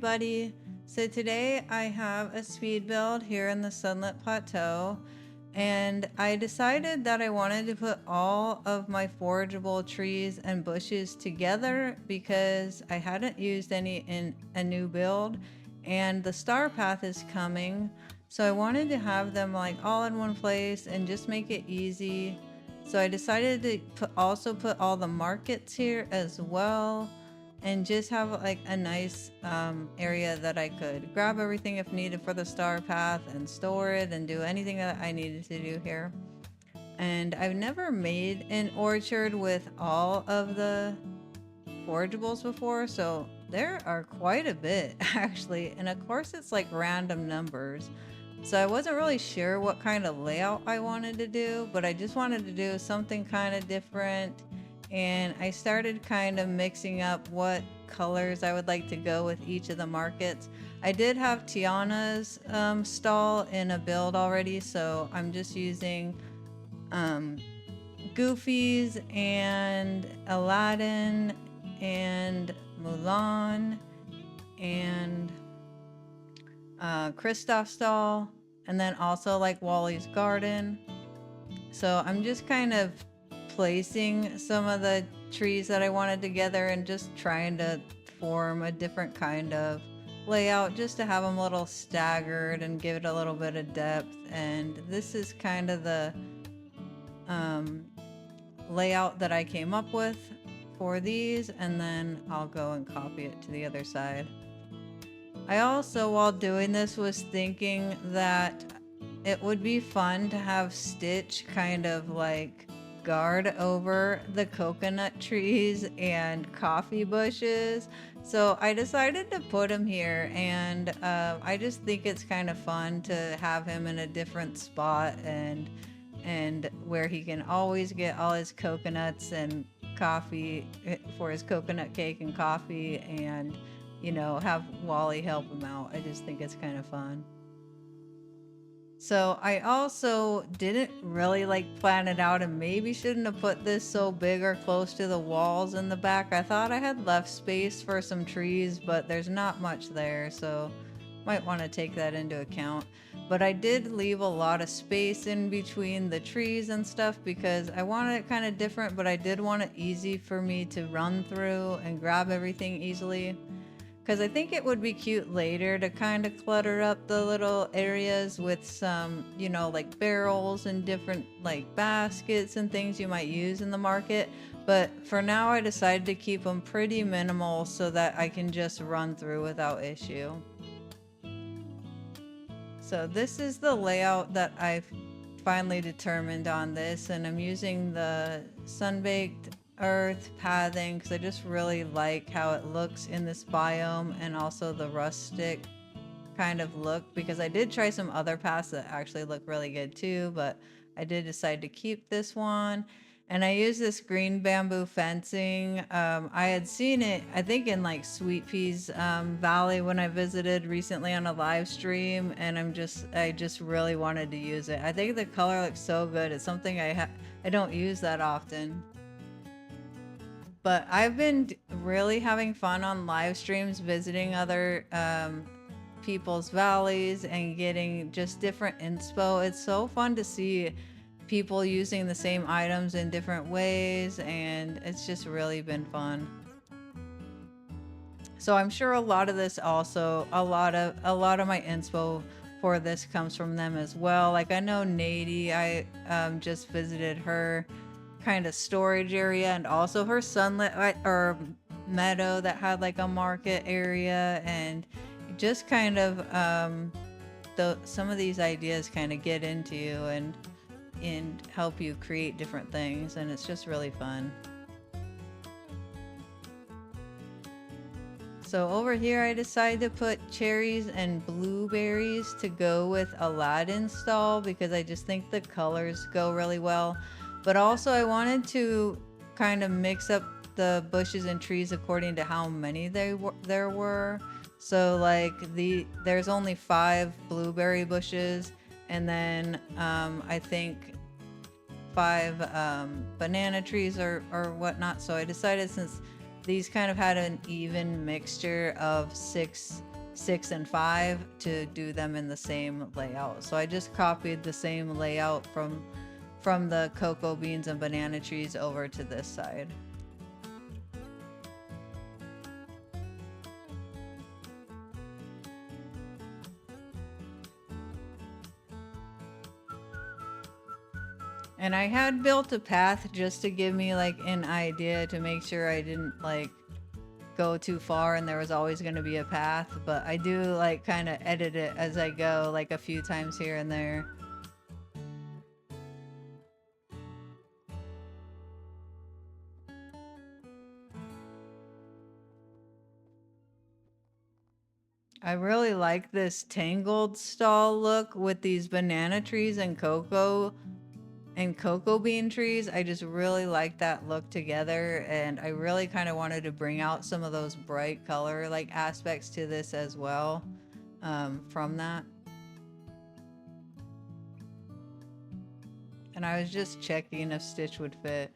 everybody. So today I have a speed build here in the Sunlit Plateau, and I decided that I wanted to put all of my forageable trees and bushes together because I hadn't used any in a new build, and the star path is coming. So I wanted to have them like all in one place and just make it easy. So I decided to also put all the markets here as well, and just have like a nice area that I could grab everything if needed for the star path and store it and do anything that I needed to do here. And I've never made an orchard with all of the forageables before, so there are quite a bit actually. And of course, it's like random numbers. So I wasn't really sure what kind of layout I wanted to do, but I just wanted to do something kind of different. And I started kind of mixing up what colors I would like to go with each of the markets. I did have Tiana's stall in a build already, so I'm just using Goofy's and Aladdin and Mulan and Kristoff's stall, and then also like Wally's garden. So I'm just kind of placing some of the trees that I wanted together and just trying to form a different kind of layout just to have them a little staggered and give it a little bit of depth. And this is kind of the layout that I came up with for these, and then I'll go and copy it to the other side. I also, while doing this, was thinking that it would be fun to have Stitch kind of like guard over the coconut trees and coffee bushes. So I decided to put him here, and I just think it's kind of fun to have him in a different spot and where he can always get all his coconuts and coffee for his coconut cake and coffee, and have Wally help him out. I just think it's kind of fun. So I also didn't really like plan it out, and maybe shouldn't have put this so big or close to the walls in the back. I thought I had left space for some trees, but there's not much there, so might want to take that into account. But I did leave a lot of space in between the trees and stuff because I wanted it kind of different, but I did want it easy for me to run through and grab everything easily. Because I think it would be cute later to kind of clutter up the little areas with some, like barrels and different like baskets and things you might use in the market. But for now, I decided to keep them pretty minimal so that I can just run through without issue. So this is the layout that I've finally determined on this, and I'm using the sun-baked earth pathing because I just really like how it looks in this biome, and also the rustic kind of look, because I did try some other paths that actually look really good too, but I did decide to keep this one. And I use this green bamboo fencing. I had seen it, I think, in like Sweet Peas Valley when I visited recently on a live stream, and I just really wanted to use it. I think the color looks so good. It's something I don't use that often. But I've been really having fun on live streams, visiting other people's valleys and getting just different inspo. It's so fun to see people using the same items in different ways, and it's just really been fun. So I'm sure a lot of this also, a lot of my inspo for this comes from them as well. Like I know Nady, I just visited her kind of storage area, and also her sunlit or meadow that had like a market area, and just kind of some of these ideas kind of get into you and help you create different things, and it's just really fun. So over here I decided to put cherries and blueberries to go with Aladdin's stall because I just think the colors go really well. But also I wanted to kind of mix up the bushes and trees according to how many there were. So like there's only 5 blueberry bushes, and then I think 5 banana trees or whatnot. So I decided, since these kind of had an even mixture of 6 6 and 5 to do them in the same layout. So I just copied the same layout from the cocoa beans and banana trees over to this side. And I had built a path just to give me like an idea to make sure I didn't like go too far and there was always going to be a path, but I do like kind of edit it as I go, like a few times here and there. I really like this tangled stall look with these banana trees and cocoa bean trees. I just really like that look together, and I really kind of wanted to bring out some of those bright color like aspects to this as well from that. And I was just checking if Stitch would fit,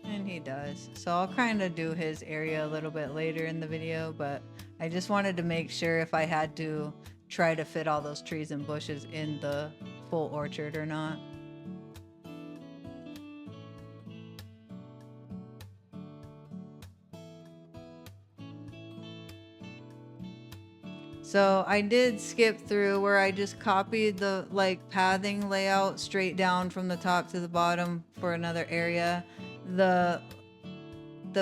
and he does. So I'll kind of do his area a little bit later in the video, but I just wanted to make sure if I had to try to fit all those trees and bushes in the full orchard or not. So I did skip through where I just copied the like pathing layout straight down from the top to the bottom for another area. The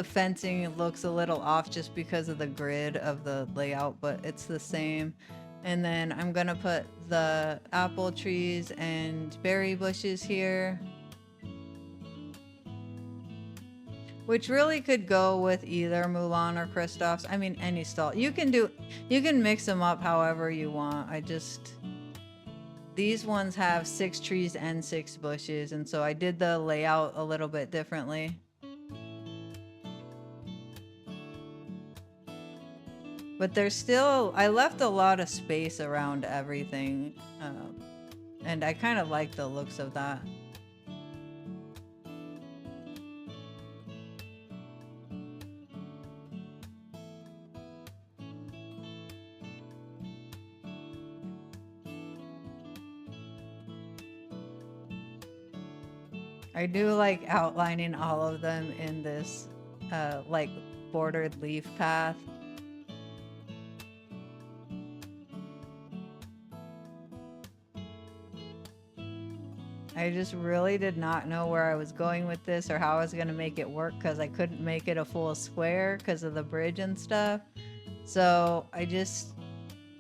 fencing looks a little off just because of the grid of the layout, but it's the same. And then I'm gonna put the apple trees and berry bushes here, which really could go with either Mulan or Kristoff's. I mean, any stall. You can mix them up however you want. These ones have 6 trees and 6 bushes, and so I did the layout a little bit differently. But there's still, I left a lot of space around everything, and I kind of like the looks of that. I do like outlining all of them in this like bordered leaf path. I just really did not know where I was going with this or how I was going to make it work because I couldn't make it a full square because of the bridge and stuff. So I just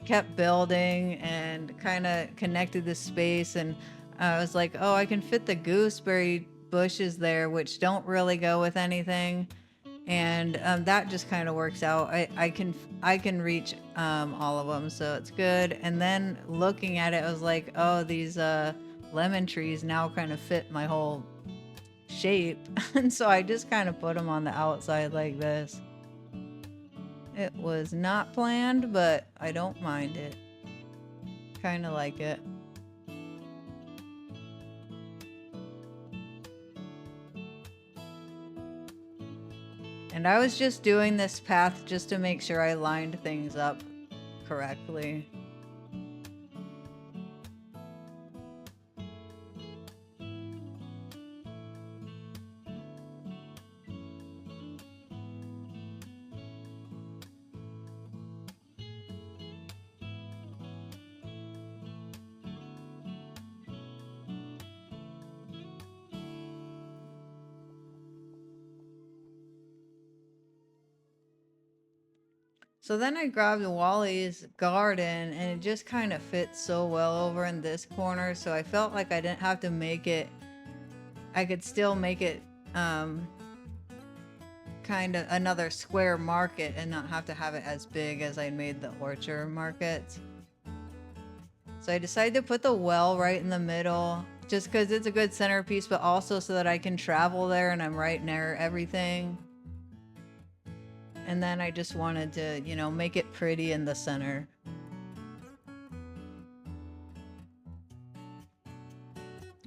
kept building and kind of connected the space, and I was like, oh, I can fit the gooseberry bushes there, which don't really go with anything, and that just kind of works out. I can reach all of them, so it's good. And then looking at it, I was like, oh, these lemon trees now kind of fit my whole shape, and so I just kind of put them on the outside like this. It was not planned, but I don't mind it. Kind of like it. And I was just doing this path just to make sure I lined things up correctly. So then I grabbed Wally's garden, and it just kind of fits so well over in this corner, so I felt like I didn't have to make it, I could still make it kind of another square market and not have to have it as big as I made the orchard market. So I decided to put the well right in the middle just because it's a good centerpiece, but also so that I can travel there and I'm right near everything. And then I just wanted to, you know, make it pretty in the center.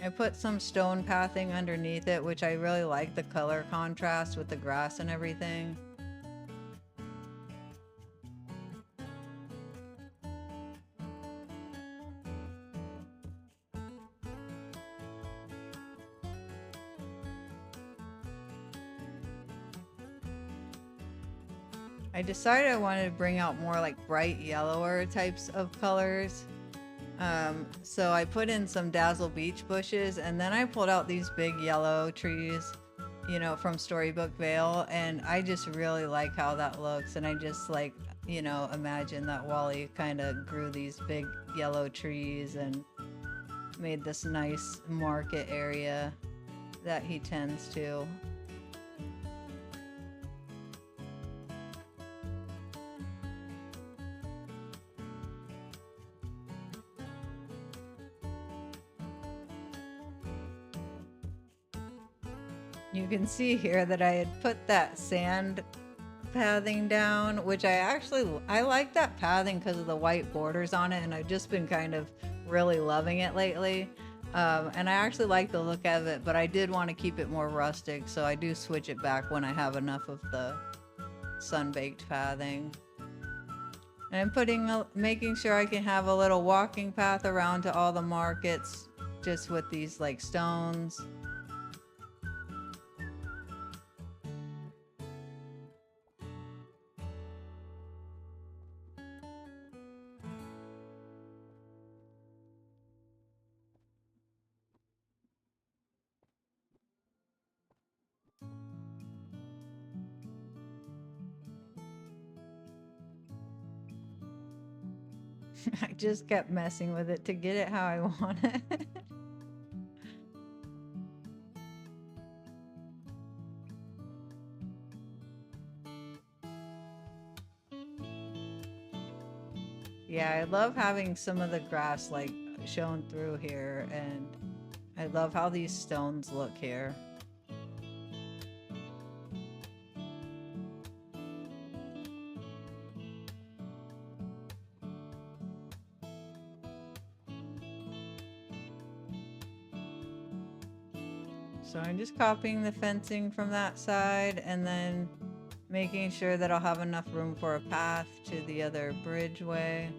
I put some stone pathing underneath it, which I really like the color contrast with the grass and everything. I decided I wanted to bring out more like bright yellower types of colors. So I put in some Dazzle Beach bushes, and then I pulled out these big yellow trees, you know, from Storybook Vale, and I just really like how that looks. And I just like, you know, imagine that Wally kind of grew these big yellow trees and made this nice market area that he tends to. You can see here that I had put that sand pathing down, which I like that pathing because of the white borders on it, and I've just been kind of really loving it lately. And I actually like the look of it, but I did want to keep it more rustic, so I do switch it back when I have enough of the sun-baked pathing. And I'm making sure I can have a little walking path around to all the markets, just with these like stones. I just kept messing with it to get it how I want it. Yeah, I love having some of the grass like shown through here, and I love how these stones look here. So I'm just copying the fencing from that side and then making sure that I'll have enough room for a path to the other bridgeway.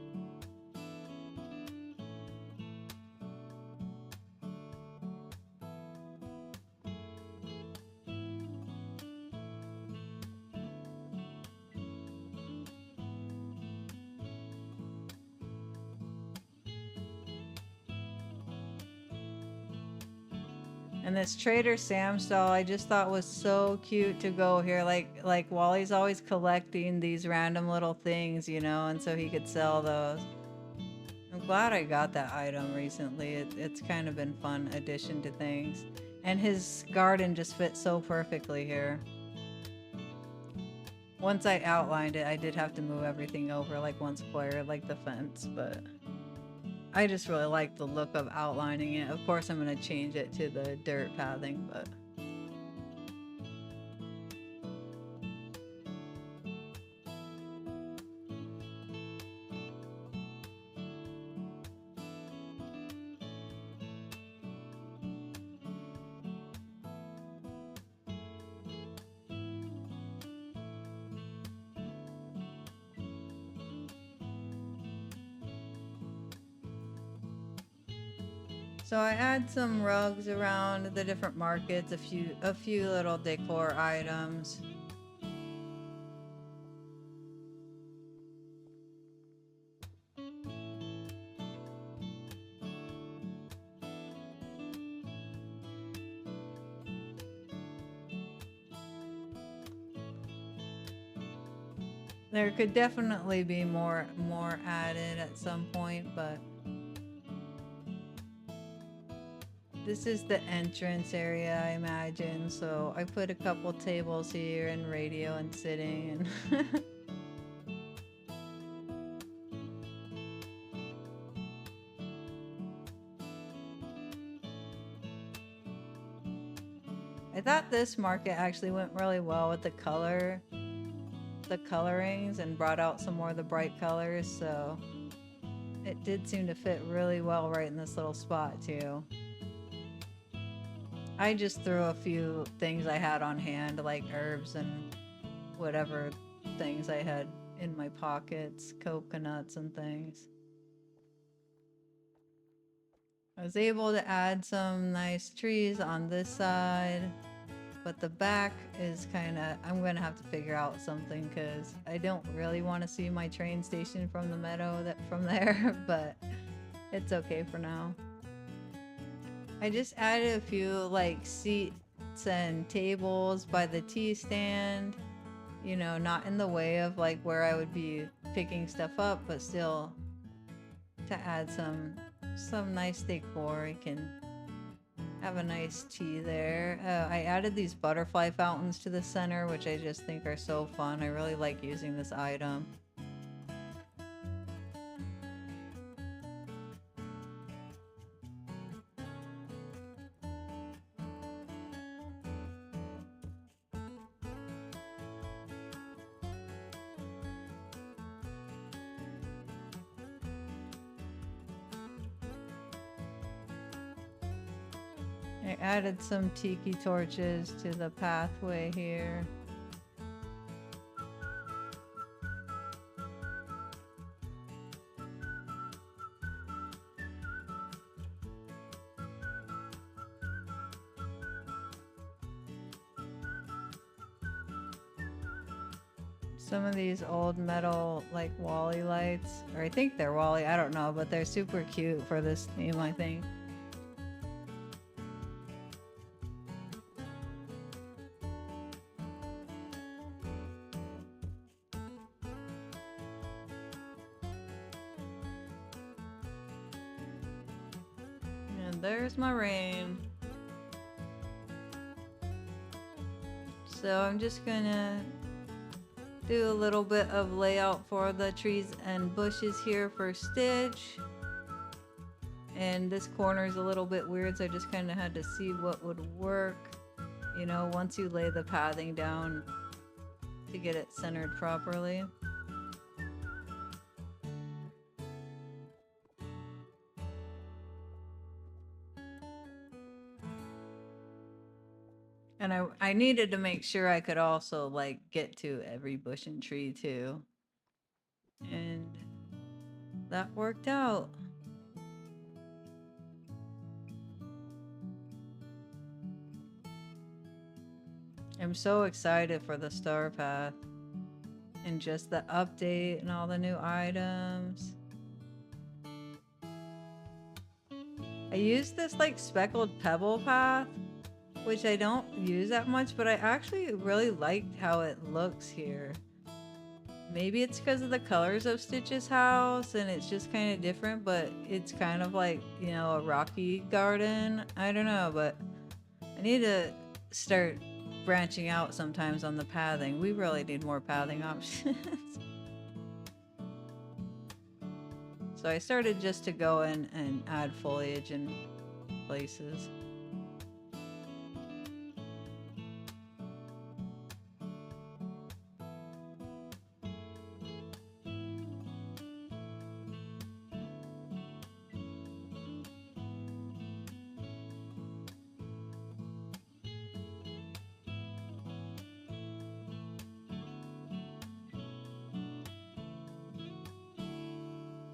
And this Trader Sam stall I just thought was so cute to go here. Like Wally's always collecting these random little things, you know, and so he could sell those. I'm glad I got that item recently. It's kind of been fun addition to things. And his garden just fits so perfectly here. Once I outlined it, I did have to move everything over like one square, like the fence, but I just really like the look of outlining it. Of course, I'm going to change it to the dirt pathing, but... So I add some rugs around the different markets, a few little decor items. There could definitely be more added at some point, but this is the entrance area, I imagine. So I put a couple tables here and radio and sitting and I thought this market actually went really well with the colorings, and brought out some more of the bright colors, so it did seem to fit really well right in this little spot too. I just threw a few things I had on hand, like herbs and whatever things I had in my pockets, coconuts and things. I was able to add some nice trees on this side, but the back is kind of, I'm gonna have to figure out something because I don't really want to see my train station from the meadow from there, but it's okay for now. I just added a few like seats and tables by the tea stand, you know, not in the way of like where I would be picking stuff up, but still to add some nice decor. You can have a nice tea there. I added these butterfly fountains to the center, which I just think are so fun. I really like using this item. I added some tiki torches to the pathway here. Some of these old metal like Wally lights, or I think they're Wally, I don't know, but they're super cute for this theme, I think. And there's my rain. So I'm just gonna do a little bit of layout for the trees and bushes here for Stitch. And this corner is a little bit weird, so I just kind of had to see what would work. You know, once you lay the pathing down to get it centered properly. And I needed to make sure I could also like get to every bush and tree too. And that worked out. I'm so excited for the star path and just the update and all the new items. I used this like speckled pebble path, which I don't use that much, but I actually really liked how it looks here. Maybe it's because of the colors of Stitch's house and it's just kind of different, but it's kind of like, you know, a rocky garden. I don't know, but I need to start branching out sometimes on the pathing. We really need more pathing options. So I started just to go in and add foliage in places.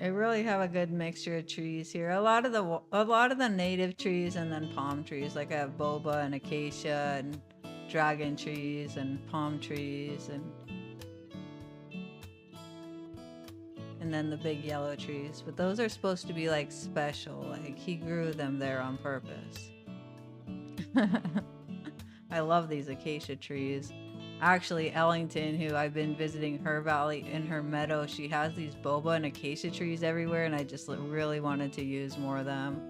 I really have a good mixture of trees here. A lot of the native trees and then palm trees. Like I have boba and acacia and dragon trees and palm trees and then the big yellow trees. But those are supposed to be like special. Like he grew them there on purpose. I love these acacia trees. Actually, Ellington, who I've been visiting her valley in her meadow, she has these boba and acacia trees everywhere, and I just really wanted to use more of them.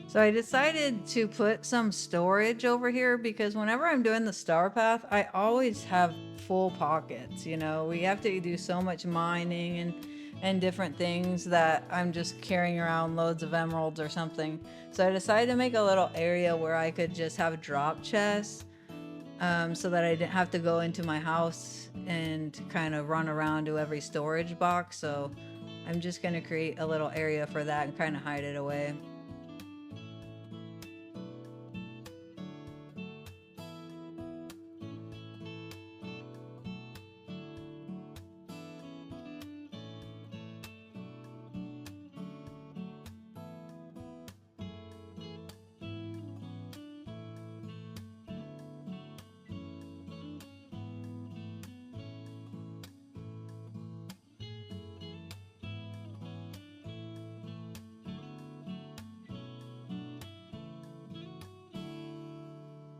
So I decided to put some storage over here because whenever I'm doing the star path, I always have full pockets. You know, we have to do so much mining and different things that I'm just carrying around loads of emeralds or something. So I decided to make a little area where I could just have drop chests. so that I didn't have to go into my house and kind of run around to every storage box. So I'm just going to create a little area for that and kind of hide it away.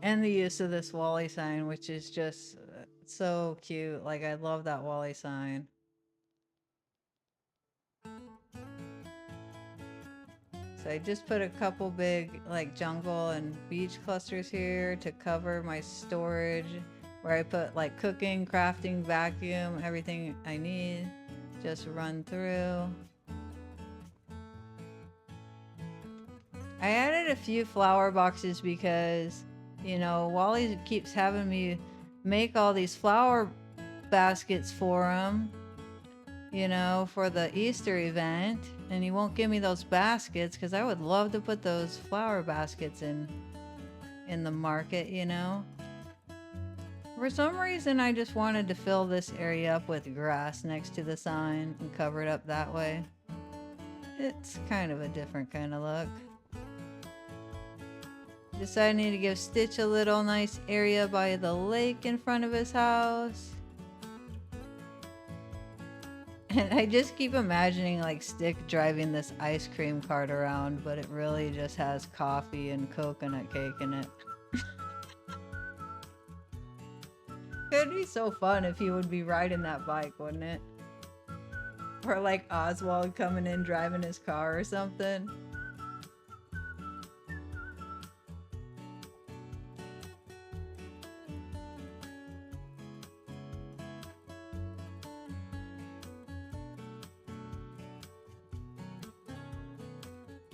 And the use of this Wally sign, which is just so cute. Like, I love that Wally sign. So I just put a couple big like jungle and beach clusters here to cover my storage, where I put like cooking, crafting, vacuum, everything I need. Just run through. I added a few flower boxes because, you know, Wally keeps having me make all these flower baskets for him, you know, for the Easter event, and he won't give me those baskets because I would love to put those flower baskets in the market, you know. For some reason, I just wanted to fill this area up with grass next to the sign and cover it up that way. It's kind of a different kind of look. Decided to give Stitch a little nice area by the lake in front of his house. And I just keep imagining like Stick driving this ice cream cart around, but it really just has coffee and coconut cake in it. It'd be so fun if he would be riding that bike, wouldn't it? Or like Oswald coming in driving his car or something.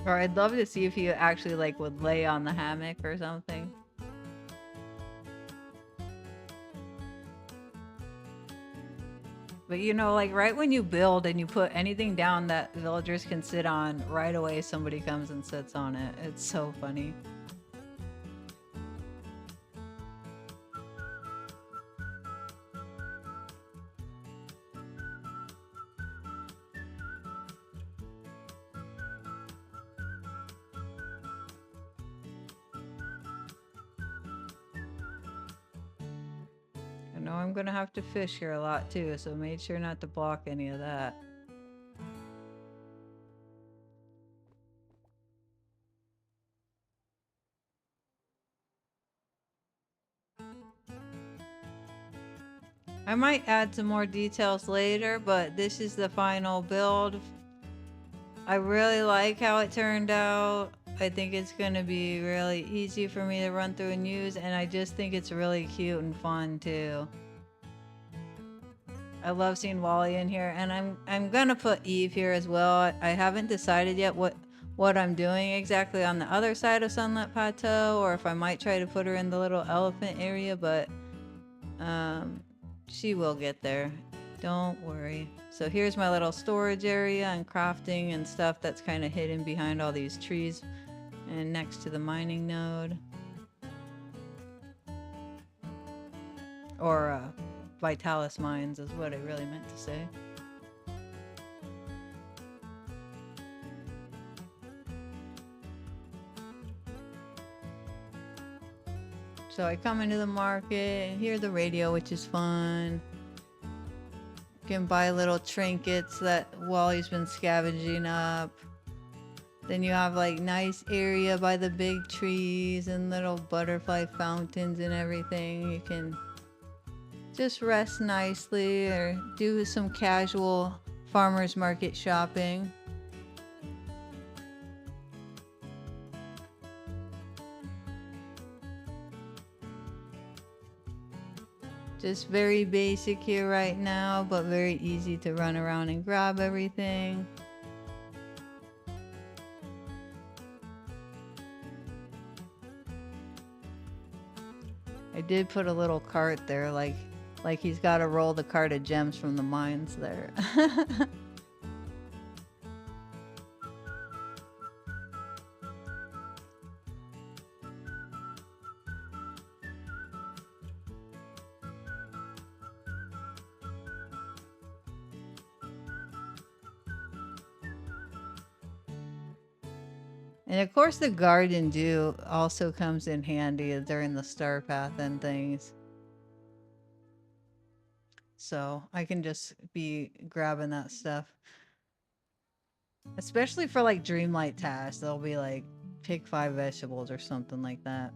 Or I'd love to see if he actually like would lay on the hammock or something. But you know, like right when you build and you put anything down that villagers can sit on, right away somebody comes and sits on it. It's so funny. I know I'm gonna have to fish here a lot too, so make sure not to block any of that. I might add some more details later, but this is the final build. I really like how it turned out. I think it's gonna be really easy for me to run through and use, and I just think it's really cute and fun too. I love seeing Wally in here, and I'm gonna put Eve here as well. I haven't decided yet what I'm doing exactly on the other side of Sunlit Plateau, or if I might try to put her in the little elephant area, but she will get there. Don't worry. So here's my little storage area and crafting and stuff that's kind of hidden behind all these trees and next to the mining node. Or Vitalis mines is what I really meant to say. So I come into the market and hear the radio, which is fun. You can buy little trinkets that Wally's been scavenging up. Then you have like nice area by the big trees and little butterfly fountains and everything. You can just rest nicely or do some casual farmers market shopping. Just very basic here right now, but very easy to run around and grab everything. I did put a little cart there, like he's got to roll the cart of gems from the mines there. And of course, the garden dew also comes in handy during the star path and things. So I can just be grabbing that stuff. Especially for like Dreamlight tasks, they'll be like, pick 5 vegetables or something like that.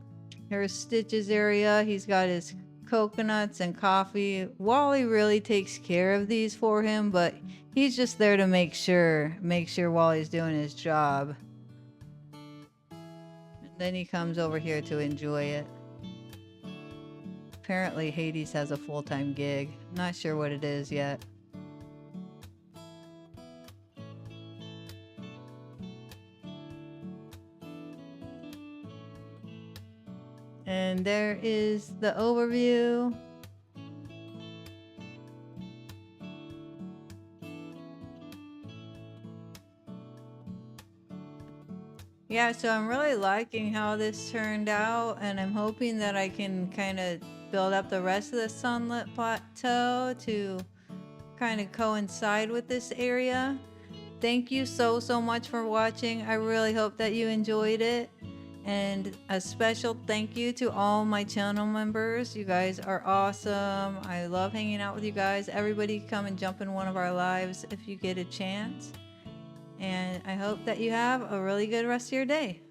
Here's Stitch's area. He's got his coconuts and coffee. Wally really takes care of these for him, but he's just there to make sure Wally's doing his job. Then he comes over here to enjoy it. Apparently Hades has a full-time gig. Not sure what it is yet. And there is the overview. Yeah, so I'm really liking how this turned out, and I'm hoping that I can kind of build up the rest of the Sunlit Plateau to kind of coincide with this area. Thank you so much for watching. I really hope that you enjoyed it. And a special thank you to all my channel members. You guys are awesome. I love hanging out with you guys. Everybody come and jump in one of our lives if you get a chance. And I hope that you have a really good rest of your day.